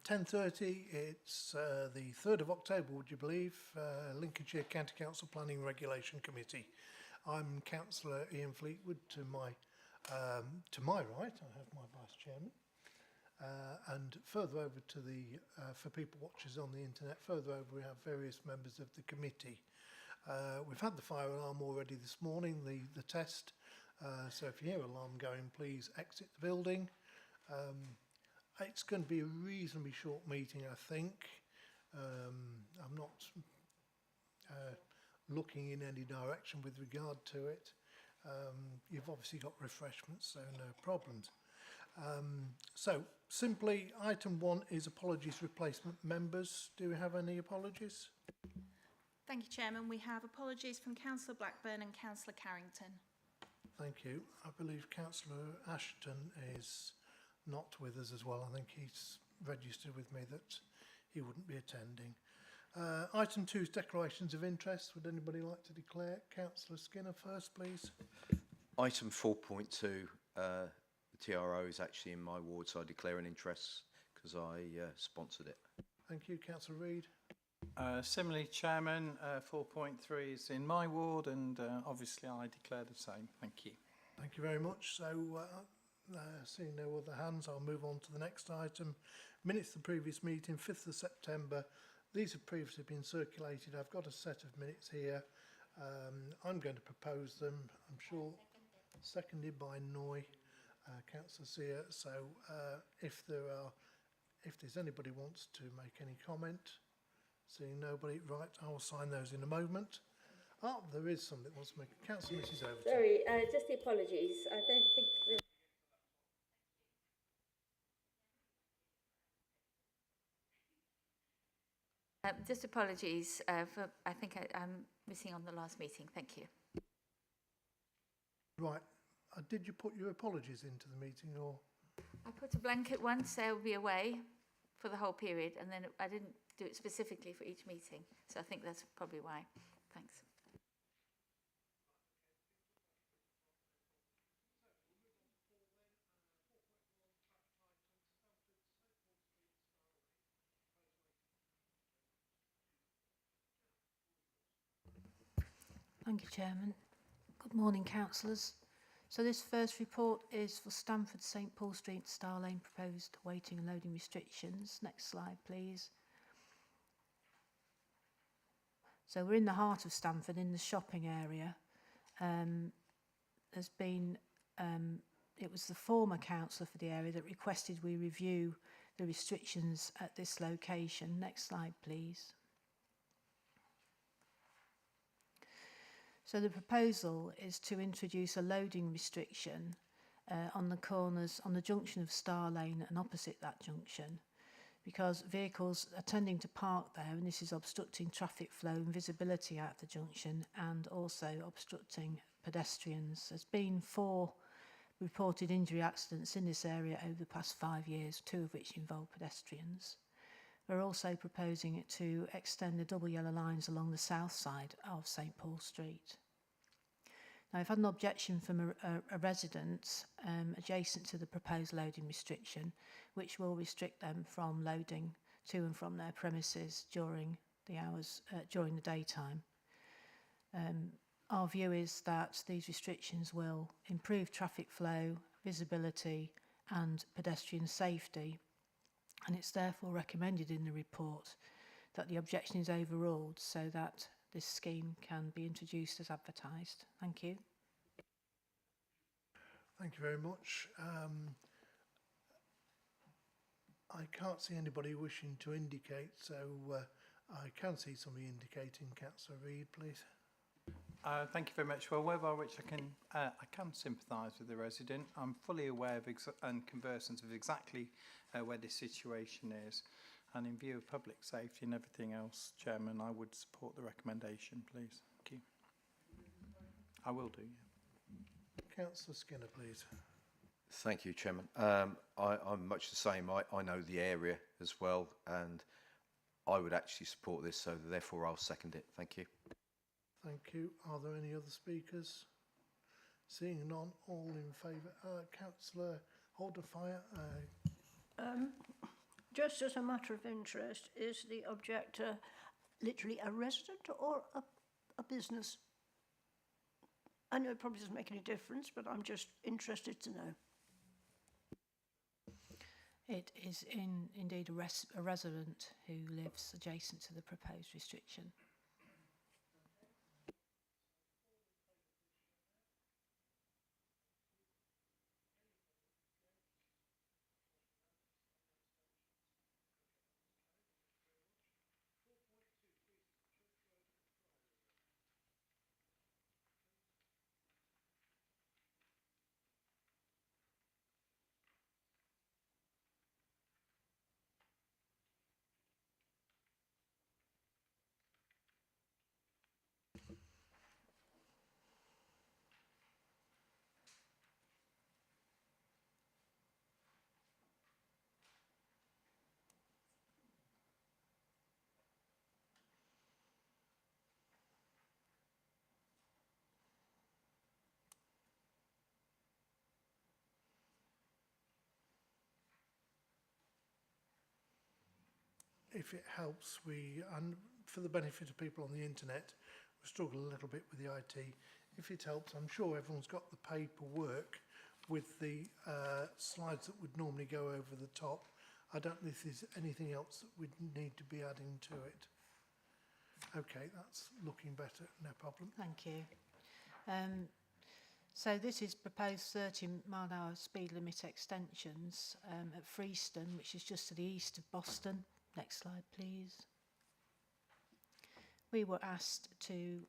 10:30, it's the 3rd of October, would you believe, Lincolnshire County Council Planning Regulation Committee. I'm Councillor Ian Fleetwood. To my right, I have my Vice Chairman. And further over to the, for people watchers on the internet, further over we have various members of the committee. We've had the fire alarm already this morning, the test. So if you hear alarm going, please exit the building. It's going to be a reasonably short meeting, I think. I'm not looking in any direction with regard to it. You've obviously got refreshments, so no problems. So simply, item 1 is apologies replacement members. Do we have any apologies? Thank you, Chairman. We have apologies from Councillor Blackburn and Councillor Carrington. Thank you. I believe Councillor Ashton is not with us as well. I think he's registered with me that he wouldn't be attending. Item 2 is declarations of interest. Would anybody like to declare? Councillor Skinner first, please. Item 4.2, the TRO is actually in my ward, so I declare an interest because I sponsored it. Thank you. Councillor Reid. Similarly, Chairman, 4.3 is in my ward, and obviously I declare the same. Thank you. Thank you very much. So, seeing no other hands, I'll move on to the next item. Minutes of the previous meeting, 5th of September. These have previously been circulated. I've got a set of minutes here. I'm going to propose them. I'm sure seconded by Noy, Councillor Sear. So, if there's anybody wants to make any comment. Seeing nobody, right, I'll sign those in a moment. Oh, there is somebody that wants to make a Councillor Mrs. Overton. Sorry, just the apologies. I don't think just apologies for, I think I'm missing on the last meeting. Thank you. Right, did you put your apologies into the meeting, or? I put a blanket once, so I'll be away for the whole period, and then I didn't do it specifically for each meeting, so I think that's probably why. Thanks. Thank you, Chairman. Good morning, councillors. So this first report is for Stamford St Paul Street, Star Lane, proposed waiting and loading restrictions. Next slide, please. So we're in the heart of Stamford, in the shopping area. There's been, it was the former councillor for the area that requested we review the restrictions at this location. Next slide, please. So the proposal is to introduce a loading restriction on the corners, on the junction of Star Lane and opposite that junction, because vehicles are tending to park there, and this is obstructing traffic flow and visibility at the junction, and also obstructing pedestrians. There's been 4 reported injury accidents in this area over the past 5 years, 2 of which involve pedestrians. We're also proposing it to extend the double yellow lines along the south side of St Paul Street. Now, I've had an objection from a resident adjacent to the proposed loading restriction, which will restrict them from loading to and from their premises during the hours, during the daytime. Our view is that these restrictions will improve traffic flow, visibility and pedestrian safety, and it's therefore recommended in the report that the objection is overruled so that this scheme can be introduced as advertised. Thank you. Thank you very much. I can't see anybody wishing to indicate, so I can see somebody indicating. Councillor Reid, please. Thank you very much. Well, whereby which I can sympathise with the resident. I'm fully aware of and conversant of exactly where this situation is, and in view of public safety and everything else, Chairman, I would support the recommendation, please. Thank you. I will do. Yeah. Councillor Skinner, please. Thank you, Chairman. I'm much the same. I know the area as well, and I would actually support this, so therefore I'll second it. Thank you. Thank you. Are there any other speakers? Seeing none, all in favour. Councillor Holderfire. Just as a matter of interest, is the objector literally a resident or a business? I know it probably doesn't make any difference, but I'm just interested to know. It is indeed a resident who lives adjacent to the proposed restriction. If it helps, and for the benefit of people on the internet, we struggle a little bit with the IT. If it helps, I'm sure everyone's got the paperwork with the slides that would normally go over the top. I don't know if there's anything else that we'd need to be adding to it. Okay, that's looking better, no problem. Thank you. So this is proposed 30-mile-an-hour speed limit extensions at Freeston, which is just to the east of Boston. Next slide, please. We were asked to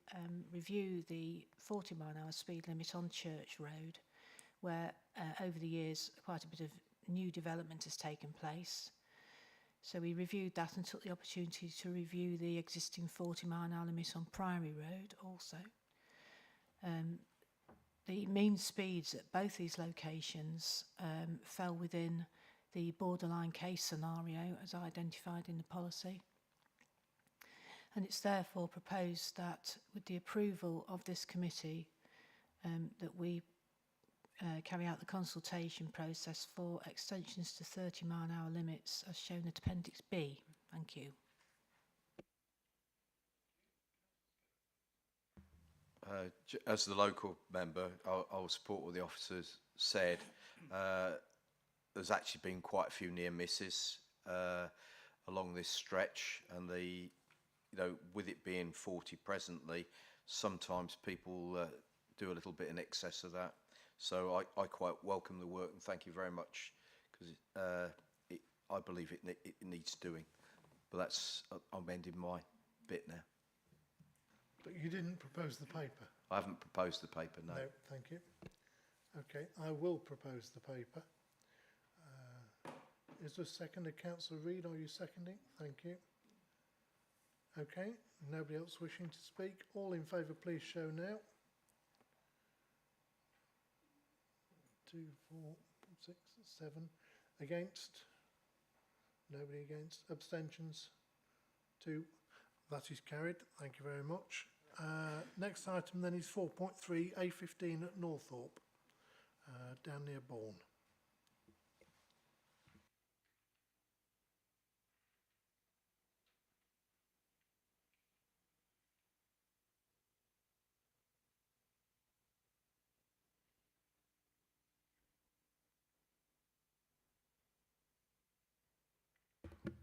review the 40-mile-an-hour speed limit on Church Road, where over the years quite a bit of new development has taken place. So we reviewed that and took the opportunity to review the existing 40-mile-an-hour limit on Priory Road also. The mean speeds at both these locations fell within the borderline case scenario as identified in the policy. And it's therefore proposed that with the approval of this committee that we carry out the consultation process for extensions to 30-mile-an-hour limits as shown at Appendix B. Thank you. As the local member, I'll support what the officers said. There's actually been quite a few near misses along this stretch, and with it being 40 presently, sometimes people do a little bit in excess of that. So I quite welcome the work and thank you very much, because I believe it needs doing. But I'm ending my bit now. But you didn't propose the paper? I haven't proposed the paper, no. No, thank you. Okay, I will propose the paper. Is there a seconder? Councillor Reid, are you seconding? Thank you. Okay, nobody else wishing to speak? All in favour, please show now. 2, 4, 6, 7. Against? Nobody against. Abstentions? 2. That is carried. Thank you very much. Next item then is 4.3 A15 at Northorpe, down near Bourne.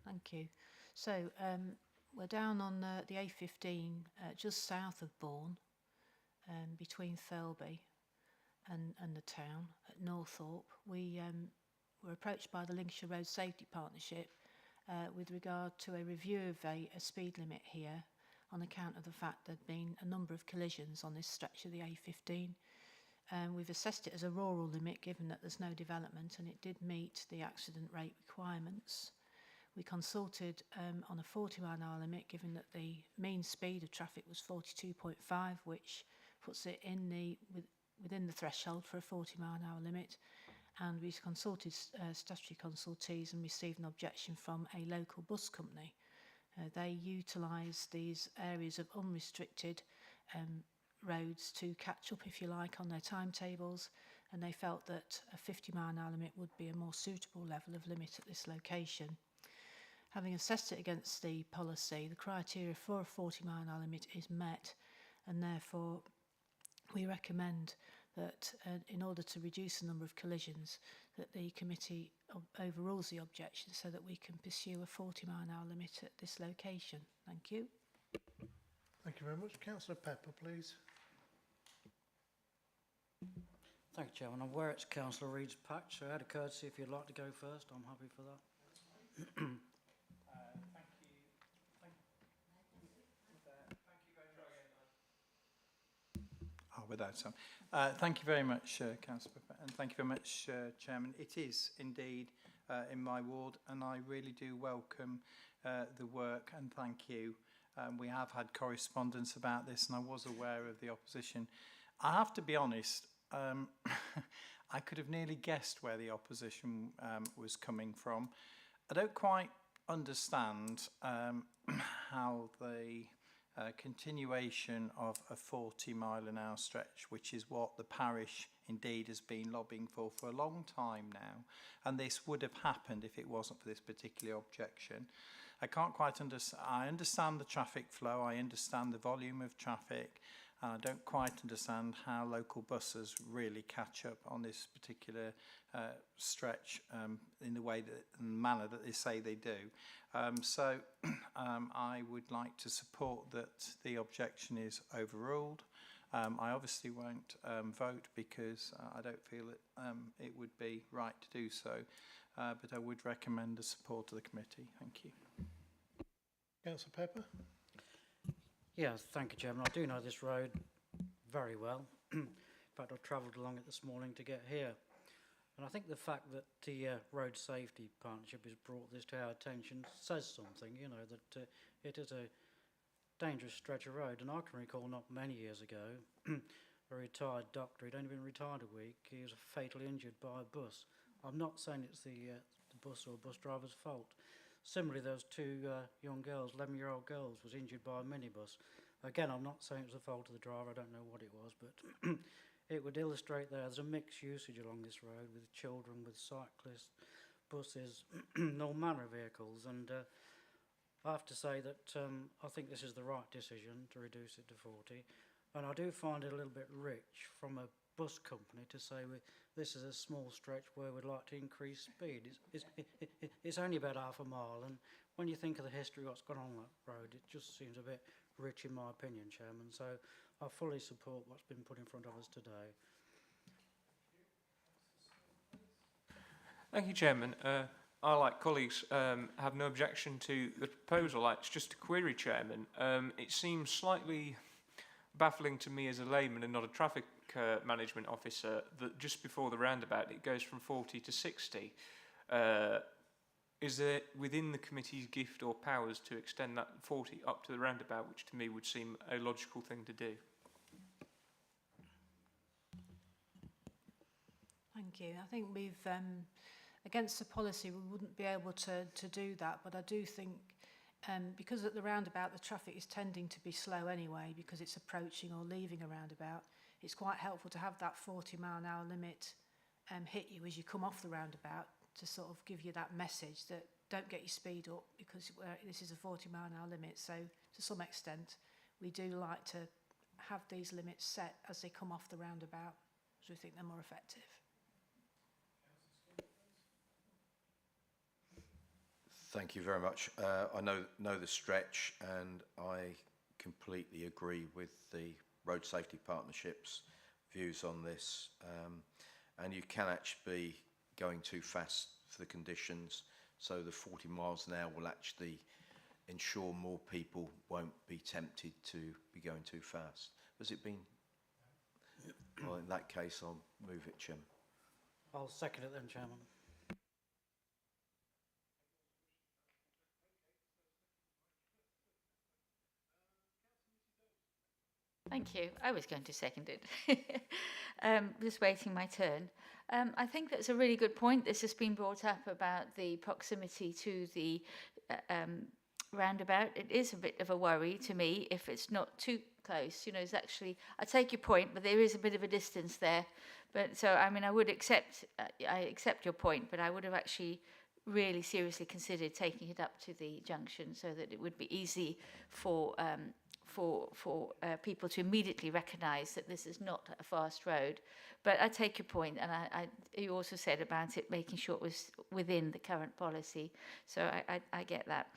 Thank you. So we're down on the A15 just south of Bourne, between Thirlby and the town at Northorpe. We were approached by the Lincolnshire Road Safety Partnership with regard to a review of a speed limit here on account of the fact there had been a number of collisions on this stretch of the A15. We've assessed it as a rural limit given that there's no development, and it did meet the accident rate requirements. We consulted on a 40-mile-an-hour limit, given that the mean speed of traffic was 42.5, which puts it within the threshold for a 40-mile-an-hour limit. And we consulted statutory consultees and received an objection from a local bus company. They utilise these areas of unrestricted roads to catch up, if you like, on their timetables, and they felt that a 50-mile-an-hour limit would be a more suitable level of limit at this location. Having assessed it against the policy, the criteria for a 40-mile-an-hour limit is met, and therefore we recommend that in order to reduce the number of collisions, that the committee overrules the objection so that we can pursue a 40-mile-an-hour limit at this location. Thank you. Thank you very much. Councillor Pepper, please. Thank you, Chairman. I'm aware it's Councillor Reid's patch, so out of courtesy, if you'd like to go first, I'm happy for that. Without some. Thank you very much, Councillor Pepper, and thank you very much, Chairman. It is indeed in my ward, and I really do welcome the work, and thank you. We have had correspondence about this, and I was aware of the opposition. I have to be honest, I could have nearly guessed where the opposition was coming from. I don't quite understand how the continuation of a 40-mile-an-hour stretch, which is what the parish indeed has been lobbying for a long time now, and this would have happened if it wasn't for this particular objection. I can't quite understand. I understand the traffic flow, I understand the volume of traffic, and I don't quite understand how local buses really catch up on this particular stretch in the way that, in the manner that they say they do. So I would like to support that the objection is overruled. I obviously won't vote because I don't feel that it would be right to do so, but I would recommend the support of the committee. Thank you. Councillor Pepper. Yes, thank you, Chairman. I do know this road very well. In fact, I travelled along it this morning to get here. And I think the fact that the Road Safety Partnership has brought this to our attention says something, you know, that it is a dangerous stretch of road. And I can recall not many years ago, a retired doctor, he'd only been retired a week, he was fatally injured by a bus. I'm not saying it's the bus or bus driver's fault. Similarly, those two young girls, 11-year-old girls, was injured by a minibus. Again, I'm not saying it was the fault of the driver, I don't know what it was, but it would illustrate there's a mixed usage along this road with children, with cyclists, buses, and all manner of vehicles. And I have to say that I think this is the right decision to reduce it to 40. And I do find it a little bit rich from a bus company to say this is a small stretch where we'd like to increase speed. It's only about half a mile, and when you think of the history of what's gone on that road, it just seems a bit rich in my opinion, Chairman. So I fully support what's been put in front of us today. Thank you, Chairman. I, like colleagues, have no objection to the proposal. It's just a query, Chairman. It seems slightly baffling to me as a layman and not a traffic management officer that just before the roundabout it goes from 40 to 60. Is there within the committee's gift or powers to extend that 40 up to the roundabout, which to me would seem a logical thing to do? Thank you. I think we've, against the policy, we wouldn't be able to do that, but I do think because at the roundabout the traffic is tending to be slow anyway because it's approaching or leaving a roundabout, it's quite helpful to have that 40-mile-an-hour limit hit you as you come off the roundabout to sort of give you that message that don't get your speed up because this is a 40-mile-an-hour limit. So to some extent, we do like to have these limits set as they come off the roundabout because we think they're more effective. Thank you very much. I know the stretch, and I completely agree with the Road Safety Partnership's views on this. And you can actually be going too fast for the conditions, so the 40 miles an hour will actually ensure more people won't be tempted to be going too fast. Has it been? Well, in that case, I'll move it, Chairman. I'll second it then, Chairman. Thank you. I was going to second it. Just waiting my turn. I think that's a really good point. This has been brought up about the proximity to the roundabout. It is a bit of a worry to me if it's not too close. You know, it's actually, I take your point, but there is a bit of a distance there. But so, I mean, I would accept, I accept your point, but I would have actually really seriously considered taking it up to the junction so that it would be easy for people to immediately recognise that this is not a fast road. But I take your point, and you also said about it making sure it was within the current policy. So I get that.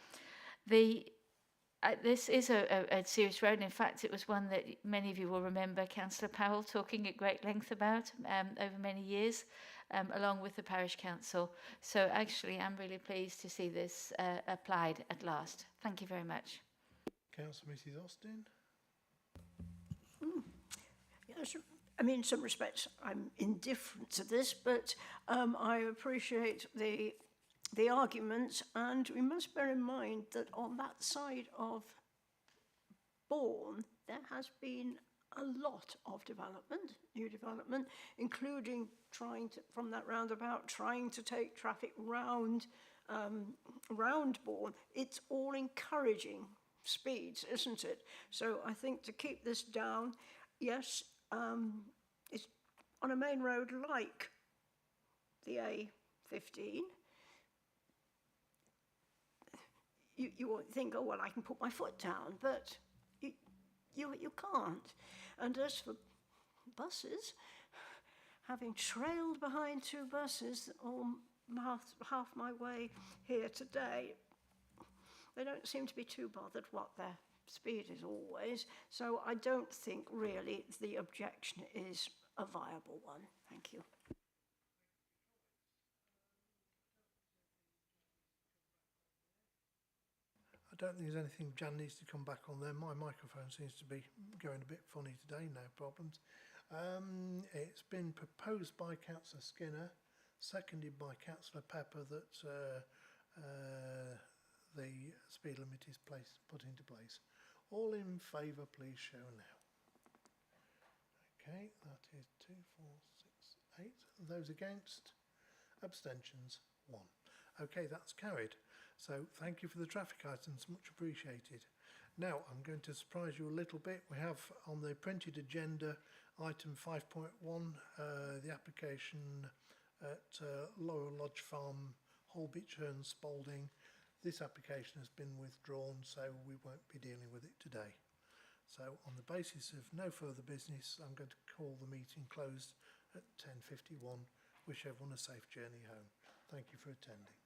This is a serious road. In fact, it was one that many of you will remember Councillor Powell talking at great length about over many years, along with the parish council. So actually, I'm really pleased to see this applied at last. Thank you very much. Councillor Mrs Austin. Yes, I mean, in some respects, I'm indifferent to this, but I appreciate the arguments, and we must bear in mind that on that side of Bourne, there has been a lot of development, new development, including from that roundabout, trying to take traffic round Bourne. It's all encouraging speeds, isn't it? So I think to keep this down, yes, it's on a main road like the A15. You won't think, oh, well, I can put my foot down, but you can't. And as for buses, having trailed behind 2 buses all half my way here today, they don't seem to be too bothered what their speed is always. So I don't think really the objection is a viable one. Thank you. I don't think there's anything Jan needs to come back on there. My microphone seems to be going a bit funny today, no problems. It's been proposed by Councillor Skinner, seconded by Councillor Pepper, that the speed limit is put into place. All in favour, please show now. Okay, that is 2, 4, 6, 8. Those against? Abstentions? 1. Okay, that's carried. So thank you for the traffic items, much appreciated. Now I'm going to surprise you a little bit. We have on the printed agenda item 5.1, the application at Laurel Lodge Farm, Holbeach and Spalding. This application has been withdrawn, so we won't be dealing with it today. So on the basis of no further business, I'm going to call the meeting closed at 10:51. Wish everyone a safe journey home. Thank you for attending.